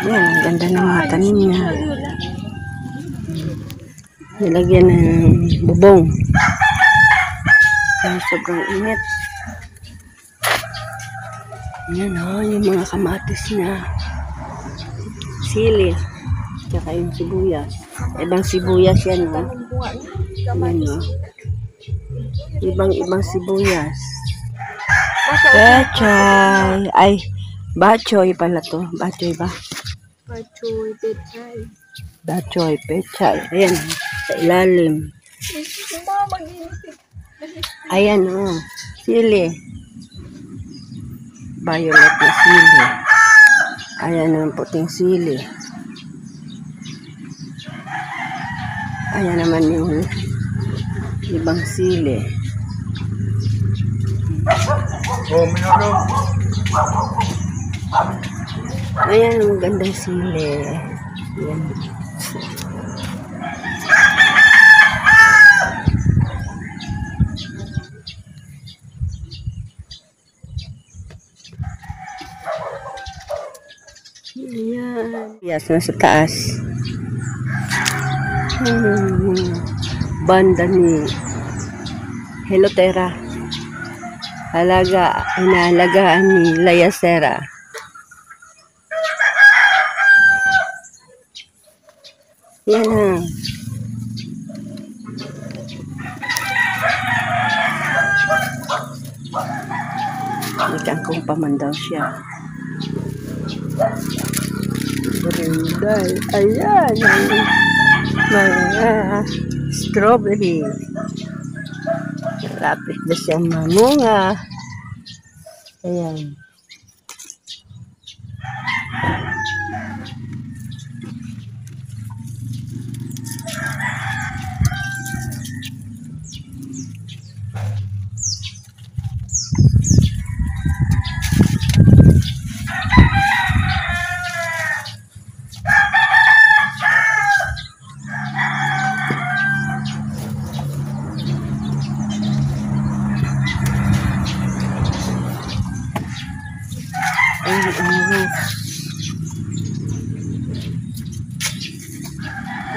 Yan, ang ganda ng mga tanim niya. Nilagyan ng bubong. Ay, sobrang init. Yan o, yung mga kamatis niya. Sili. Tsaka yung sibuyas. Ibang sibuyas yan o. Yan o. Ibang sibuyas. Pechay. Ay, bachoy pala to. Bachoy ba? Bachoy, pechay. Bachoy, pechay. Ayan, sa ilalim. Ayan o. Sili. Violet na sili. Ayan ang puting sili. Ayan naman yung ibang sili. Ayan ang gandang sili. Ayan. Ayan. Yes, nasa taas. Banda ni Helotera. Inaalagaan ni Layacera. Yan na. Ikangkong paman daw siya. Brinday. Ayan. Mga strawberry. Lapit na siyang mamunga. Ayan.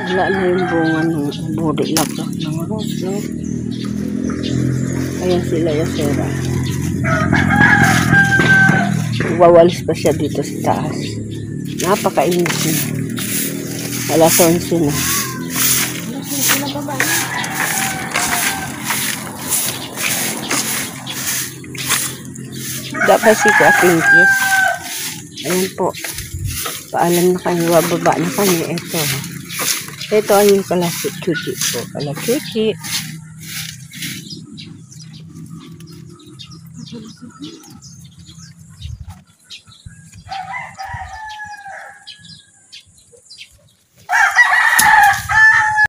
Wala na yung bunga ng body lock ng rose, no? Ayan sila yung sera. Wawalis pa siya dito sa taas. Napakainit na. Alas 11 na. Dapat si Kaping Kiss. Ayan po. Paalam na kami. Wababa na kami. Ito ay yung kalachuchi po. Kalachuchi.